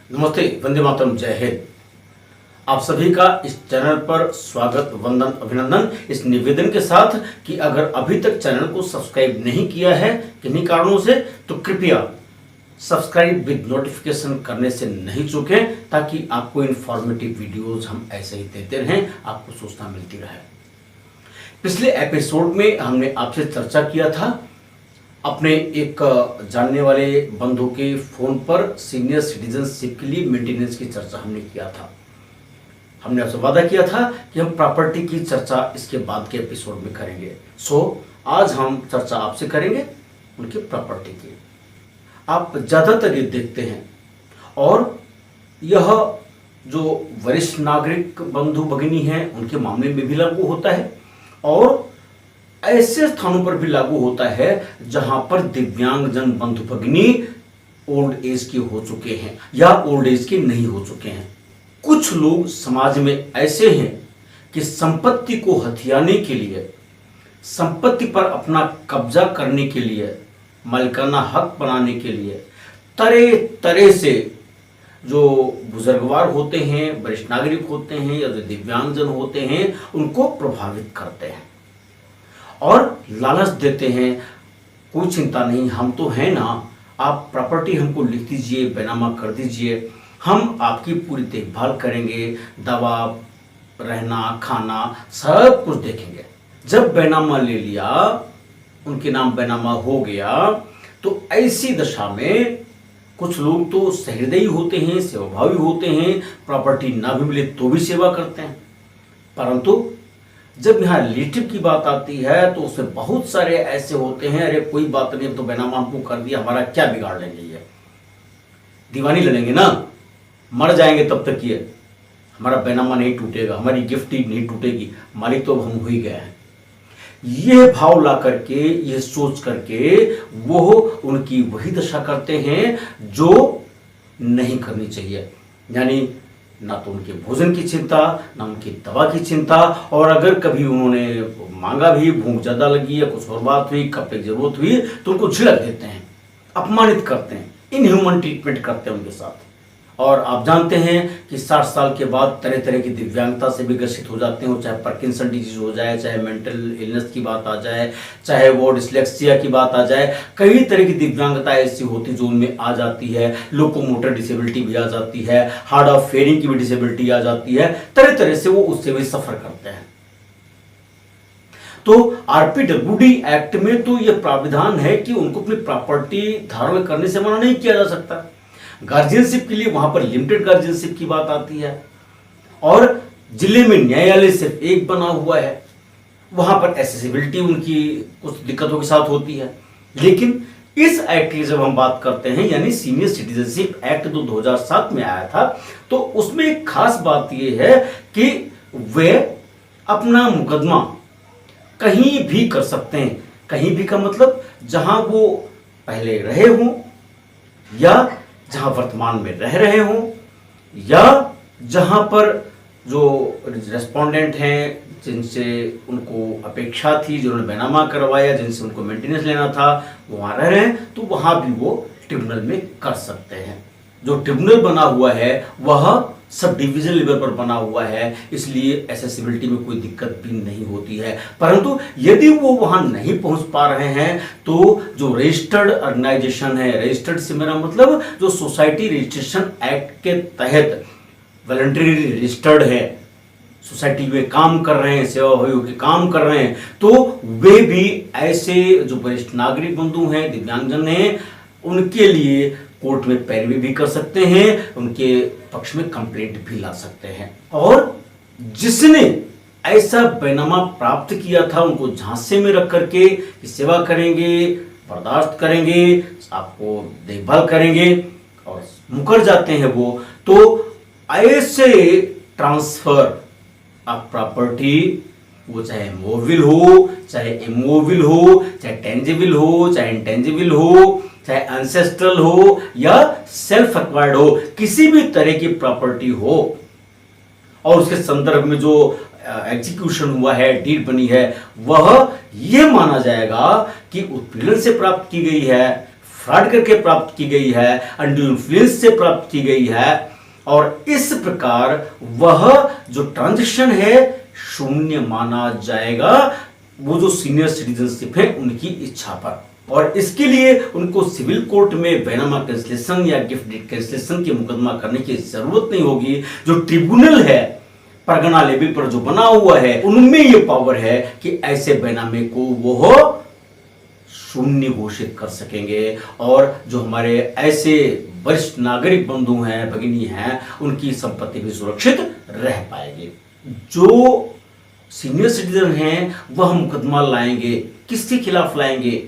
नमस्ते, वंदे मातरम, जय हिंद। आप सभी का इस चैनल पर स्वागत, वंदन, अभिनंदन इस निवेदन के साथ कि अगर अभी तक चैनल को सब्सक्राइब नहीं किया है किन्हीं कारणों से तो कृपया सब्सक्राइब विद नोटिफिकेशन करने से नहीं चूकें, ताकि आपको इन्फॉर्मेटिव वीडियोस हम ऐसे ही देते रहें, आपको सूचना मिलती रहे। पिछले एपिसोड में हमने आपसे चर्चा किया था अपने एक जानने वाले बंधु के फोन पर सीनियर सिटीजनशिप के लिए मेंटेनेंस की चर्चा हमने किया था। हमने आपसे वादा किया था कि हम प्रॉपर्टी की चर्चा इसके बाद के एपिसोड में करेंगे। आज हम चर्चा आपसे करेंगे उनकी प्रॉपर्टी की। आप ज़्यादातर ये देखते हैं और यह जो वरिष्ठ नागरिक बंधु भगिनी हैं उनके मामले में भी लागू होता है और ऐसे स्थानों पर भी लागू होता है जहां पर दिव्यांगजन बंधु भगिनी ओल्ड एज के हो चुके हैं या ओल्ड एज के नहीं हो चुके हैं। कुछ लोग समाज में ऐसे हैं कि संपत्ति को हथियाने के लिए, संपत्ति पर अपना कब्जा करने के लिए, मालिकाना हक बनाने के लिए तरह तरह से जो बुजुर्गवार होते हैं, वरिष्ठ नागरिक होते हैं या जो दिव्यांगजन होते हैं उनको प्रभावित करते हैं और लालच देते हैं। कोई चिंता नहीं, हम तो हैं ना, आप प्रॉपर्टी हमको लिख दीजिए, बैनामा कर दीजिए, हम आपकी पूरी देखभाल करेंगे, दवा, रहना, खाना सब कुछ देखेंगे। जब बैनामा ले लिया, उनके नाम बैनामा हो गया, तो ऐसी दशा में कुछ लोग तो सहृदयी होते हैं, सेवाभावी होते हैं, प्रॉपर्टी ना भी मिले तो भी सेवा करते हैं। परंतु जब यहाँ रिलेटिव की बात आती है तो उसमें बहुत सारे ऐसे होते हैं, अरे कोई बात नहीं, अब तो बैनामा हमको कर दिया, हमारा क्या बिगाड़ लेंगे, ये दीवानी लड़ेंगे ना, मर जाएंगे तब तक ये हमारा बैनामा नहीं टूटेगा, हमारी गिफ्ट ही नहीं टूटेगी, मालिक तो अब हम हो ही गए हैं। ये भाव ला करके, ये सोच करके वो उनकी वही दशा करते हैं जो नहीं करनी चाहिए। यानी ना तो उनके भोजन की चिंता, ना उनकी दवा की चिंता, और अगर कभी उन्होंने मांगा भी, भूख ज्यादा लगी या कुछ और बात हुई, कपड़े की जरूरत हुई, तो उनको झिड़क देते हैं, अपमानित करते हैं, इनह्यूमन ट्रीटमेंट करते हैं उनके साथ। और आप जानते हैं कि 60 साल के बाद तरह तरह की दिव्यांगता से भी ग्रसित हो जाते हैं, चाहे पार्किंसन डिजीज हो जाए, चाहे मेंटल इलनेस की बात आ जाए, चाहे वो डिस्लेक्सिया की बात आ जाए, कई तरह की दिव्यांगता ऐसी होती जो उनमें आ जाती है। लोकोमोटर डिसेबिलिटी भी आ जाती है, हार्ड ऑफ फेयरिंग की भी डिसेबिलिटी आ जाती है, तरह तरह से वो उससे भी सफर करते हैं। तो आरपीडब्ल्यूडी एक्ट में तो यह प्राविधान है कि उनको अपनी प्रॉपर्टी धारण करने से मना नहीं किया जा सकता। गार्जियनशिप के लिए वहां पर लिमिटेड गार्जियनशिप की बात आती है और जिले में न्यायालय सिर्फ एक बना हुआ है, वहां पर एसेसिबिलिटी उनकी कुछ दिक्कतों के साथ होती है। लेकिन इस एक्ट की जब हम बात करते हैं, यानी सीनियर सिटीजनशिप एक्ट जो 2007 में आया था, तो उसमें एक खास बात यह है कि वे अपना मुकदमा कहीं भी कर सकते हैं। कहीं भी का मतलब जहां वो पहले रहे हों या जहां वर्तमान में रह रहे हों या जहां पर जो रेस्पोंडेंट हैं, जिनसे उनको अपेक्षा थी, जिन्होंने बैनामा करवाया, जिनसे उनको मेंटेनेंस लेना था, वो वहां रह रहे हैं, तो वहां भी वो ट्रिब्यूनल में कर सकते हैं। जो ट्रिब्यूनल बना हुआ है वह सब डिवीजन लेवल पर बना हुआ है, इसलिए एसेसिबिलिटी में कोई दिक्कत भी नहीं होती है। परंतु यदि वो वहां नहीं पहुंच पा रहे हैं तो जो रजिस्टर्ड ऑर्गेनाइजेशन है, रजिस्टर्ड से मेरा मतलब जो सोसाइटी रजिस्ट्रेशन एक्ट के तहत वॉलंटरी रजिस्टर्ड है, सोसाइटी में काम कर रहे हैं, सेवाभावियों के काम कर रहे हैं, तो वे भी ऐसे जो वरिष्ठ नागरिक बंधु हैं, दिव्यांगजन हैं, उनके लिए कोर्ट में पैरवी भी कर सकते हैं, उनके पक्ष में कंप्लेंट भी ला सकते हैं। और जिसने ऐसा बैनामा प्राप्त किया था उनको झांसे में रख करके कि सेवा करेंगे, बर्दाश्त करेंगे, आपको देखभाल करेंगे और मुकर जाते हैं वो, तो ऐसे ट्रांसफर ऑफ प्रॉपर्टी, वो चाहे मोविल हो, चाहे इमोविल हो, चाहे टेंजिबल हो, चाहे इंटेंजिबल हो, चाहे एंसेस्ट्रल हो या सेल्फ एक्वायर्ड हो, किसी भी तरह की प्रॉपर्टी हो और उसके संदर्भ में जो एग्जीक्यूशन हुआ है, डीड बनी है, वह यह माना जाएगा कि उत्पीड़न से प्राप्त की गई है, फ्रॉड करके प्राप्त की गई है, अनड्यू इन्फ्लुएंस से प्राप्त की गई है, और इस प्रकार वह जो ट्रांजेक्शन है शून्य माना जाएगा, वो जो सीनियर सिटीजनशिप है उनकी इच्छा पर। और इसके लिए उनको सिविल कोर्ट में बैनामा कैंसलेशन या गिफ्ट डीड कैंसलेशन की मुकदमा करने की जरूरत नहीं होगी। जो ट्रिब्यूनल है परगना लेवल पर जो बना हुआ है, उनमें यह पावर है कि ऐसे बैनामे को वो शून्य घोषित कर सकेंगे, और जो हमारे ऐसे वरिष्ठ नागरिक बंधु हैं, भगिनी हैं, उनकी संपत्ति भी सुरक्षित रह पाएगी। जो सीनियर सिटीजन हैं वह मुकदमा लाएंगे, किसके खिलाफ लाएंगे?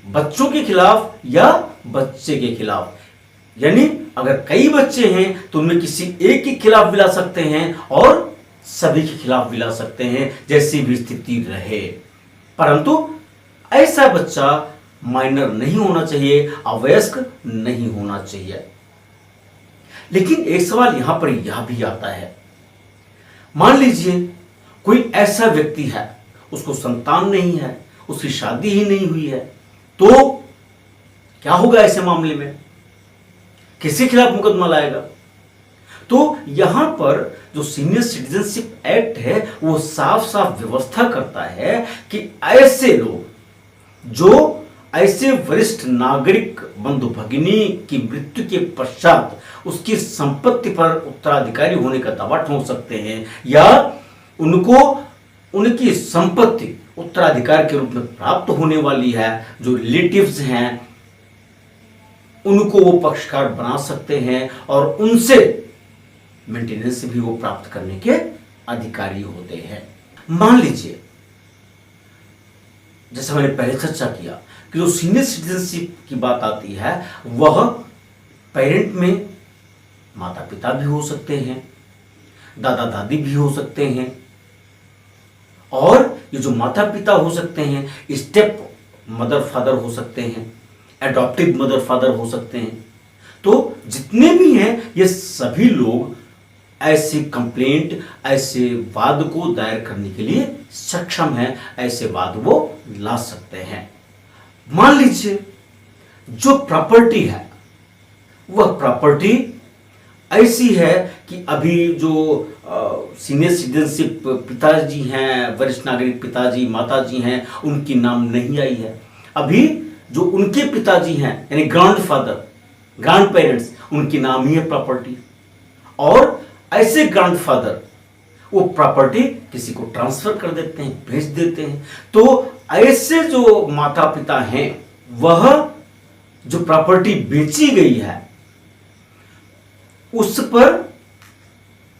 बच्चों के खिलाफ या बच्चे के खिलाफ? यानी अगर कई बच्चे हैं तो उनमें किसी एक के खिलाफ भी ला सकते हैं और सभी के खिलाफ भी ला सकते हैं, जैसी भी स्थिति रहे। परंतु ऐसा बच्चा माइनर नहीं होना चाहिए, अवयस्क नहीं होना चाहिए। लेकिन एक सवाल यहां पर यह भी आता है, मान लीजिए कोई ऐसा व्यक्ति है, उसको संतान नहीं है, उसकी शादी ही नहीं हुई है, तो क्या होगा ऐसे मामले में? किसके खिलाफ मुकदमा लाएगा? तो यहां पर जो सीनियर सिटीजनशिप एक्ट है वो साफ साफ व्यवस्था करता है कि ऐसे लोग जो ऐसे वरिष्ठ नागरिक बंधु भगिनी की मृत्यु के पश्चात उसकी संपत्ति पर उत्तराधिकारी होने का दावा ठोक सकते हैं, या उनको उनकी संपत्ति उत्तराधिकार के रूप में प्राप्त होने वाली है, जो रिलेटिव्स हैं उनको वो पक्षकार बना सकते हैं और उनसे मेंटेनेंस भी वो प्राप्त करने के अधिकारी होते हैं। मान लीजिए जैसे मैंने पहले चर्चा किया कि जो सीनियर सिटीजनशिप की बात आती है वह पेरेंट में माता पिता भी हो सकते हैं, दादा दादी भी हो सकते हैं, और ये जो माता पिता हो सकते हैं स्टेप मदर फादर हो सकते हैं, एडॉप्टिव मदर फादर हो सकते हैं। तो जितने भी हैं ये सभी लोग ऐसी कंप्लेंट, ऐसे वाद को दायर करने के लिए सक्षम हैं, ऐसे वाद वो ला सकते हैं। मान लीजिए जो प्रॉपर्टी है वह प्रॉपर्टी ऐसी है कि अभी जो सीनियर सिटीजनशिप पिताजी हैं, वरिष्ठ नागरिक पिताजी माताजी हैं, उनकी नाम नहीं आई है। अभी जो उनके पिताजी हैं यानी ग्रैंडफादर, ग्रैंड पेरेंट्स, उनकी नाम ही है प्रॉपर्टी, और ऐसे ग्रैंडफादर वो प्रॉपर्टी किसी को ट्रांसफर कर देते हैं, भेज देते हैं। तो ऐसे जो माता पिता हैं वह जो प्रॉपर्टी बेची गई है उस पर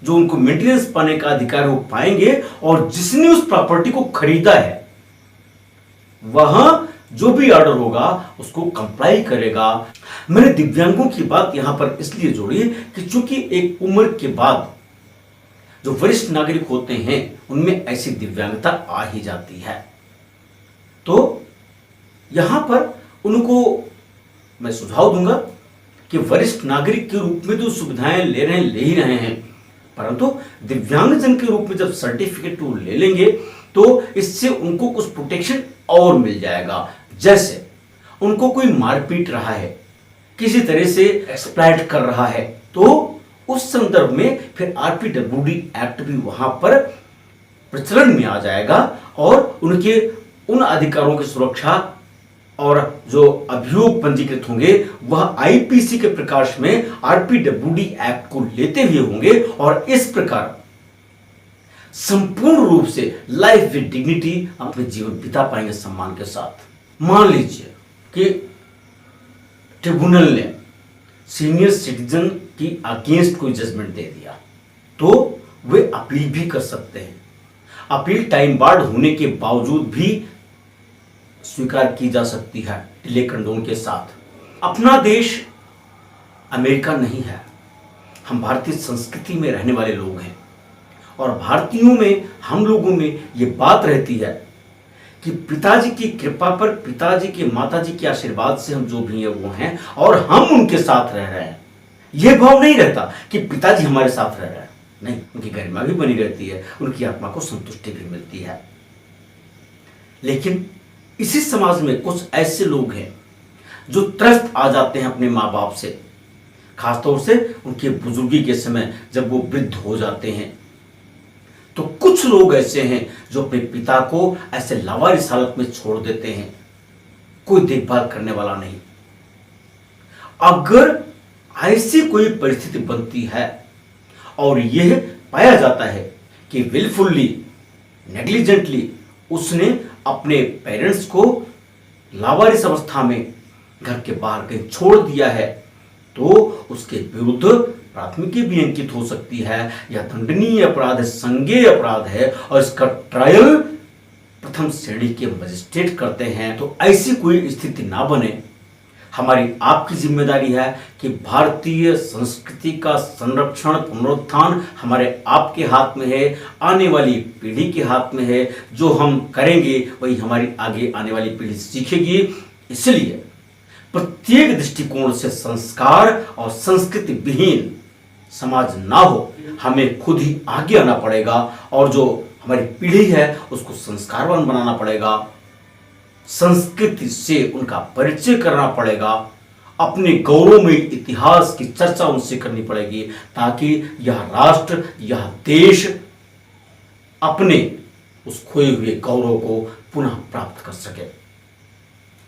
जो उनको मेंटेनेंस पाने का अधिकार वो पाएंगे, और जिसने उस प्रॉपर्टी को खरीदा है वह जो भी ऑर्डर होगा उसको कंप्लाई करेगा। मैंने दिव्यांगों की बात यहां पर इसलिए जोड़ी कि चूंकि एक उम्र के बाद जो वरिष्ठ नागरिक होते हैं उनमें ऐसी दिव्यांगता आ ही जाती है। तो यहां पर उनको मैं सुझाव दूंगा कि वरिष्ठ नागरिक के रूप में जो सुविधाएं ले ही रहे हैं, परंतु दिव्यांगजन के रूप में जब सर्टिफिकेट वो ले लेंगे तो इससे उनको कुछ प्रोटेक्शन और मिल जाएगा। जैसे उनको कोई मारपीट रहा है, किसी तरह से एक्सप्लॉइट कर रहा है, तो उस संदर्भ में फिर आरपीडब्ल्यूडी एक्ट भी वहां पर प्रचलन में आ जाएगा, और उनके उन अधिकारों की सुरक्षा और जो अभियोग पंजीकृत होंगे वह आईपीसी के प्रकाश में आरपीडब्ल्यूडी एक्ट को लेते हुए होंगे, और इस प्रकार संपूर्ण रूप से लाइफ विद डिग्निटी अपने जीवन बिता पाएंगे सम्मान के साथ। मान लीजिए कि ट्रिब्यूनल ने सीनियर सिटीजन की अगेंस्ट कोई जजमेंट दे दिया, तो वे अपील भी कर सकते हैं। अपील टाइम बार्ड होने के बावजूद भी स्वीकार की जा सकती है डिले कंडोन के साथ। अपना देश अमेरिका नहीं है, हम भारतीय संस्कृति में रहने वाले लोग हैं, और भारतीयों में, हम लोगों में ये बात रहती है कि पिताजी की कृपा पर, पिताजी के माताजी के आशीर्वाद से हम जो भी हैं वो हैं, और हम उनके साथ रह रहे हैं। यह भाव नहीं रहता कि पिताजी हमारे साथ रह रहे हैं, नहीं, उनकी गरिमा भी बनी रहती है, उनकी आत्मा को संतुष्टि भी मिलती है। लेकिन इसी समाज में कुछ ऐसे लोग हैं जो त्रस्त आ जाते हैं अपने माँ बाप से, खासतौर से उनके बुजुर्गी के समय जब वो वृद्ध हो जाते हैं। तो कुछ लोग ऐसे हैं जो अपने पिता को ऐसे लावारिस हालत में छोड़ देते हैं, कोई देखभाल करने वाला नहीं। अगर ऐसी कोई परिस्थिति बनती है और यह पाया जाता है कि विलफुल्ली, नेग्लिजेंटली उसने अपने पेरेंट्स को लावारिस अवस्था में घर के बाहर कहीं छोड़ दिया है, तो उसके विरुद्ध प्राथमिकी भी अंकित हो सकती है। यह दंडनीय अपराध है, संज्ञेय अपराध है और इसका ट्रायल प्रथम श्रेणी के मजिस्ट्रेट करते हैं। तो ऐसी कोई स्थिति ना बने, हमारी आपकी जिम्मेदारी है कि भारतीय संस्कृति का संरक्षण, पुनरुत्थान हमारे आपके हाथ में है, आने वाली पीढ़ी के हाथ में है। जो हम करेंगे वही हमारी आगे आने वाली पीढ़ी सीखेगी। इसलिए प्रत्येक दृष्टिकोण से संस्कार और संस्कृति विहीन समाज ना हो, हमें खुद ही आगे आना पड़ेगा और जो हमारी पीढ़ी है उसको संस्कारवान बनाना पड़ेगा, संस्कृति से उनका परिचय करना पड़ेगा, अपने गौरवमय इतिहास की चर्चा उनसे करनी पड़ेगी, ताकि यह राष्ट्र, यह देश अपने उस खोए हुए गौरव को पुनः प्राप्त कर सके।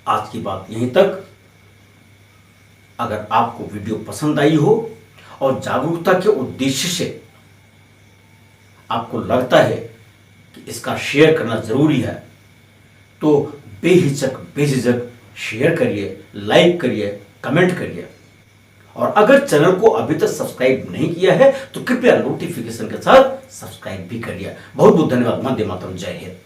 आज की बात यहीं तक। अगर आपको वीडियो पसंद आई हो और जागरूकता के उद्देश्य से आपको लगता है कि इसका शेयर करना जरूरी है, तो बेहिचक बेझिझक शेयर करिए, लाइक करिए, कमेंट करिए। और अगर चैनल को अभी तक सब्सक्राइब नहीं किया है तो कृपया नोटिफिकेशन के साथ सब्सक्राइब भी करिए। बहुत बहुत धन्यवाद। वंदे मातरम। जय हिंद।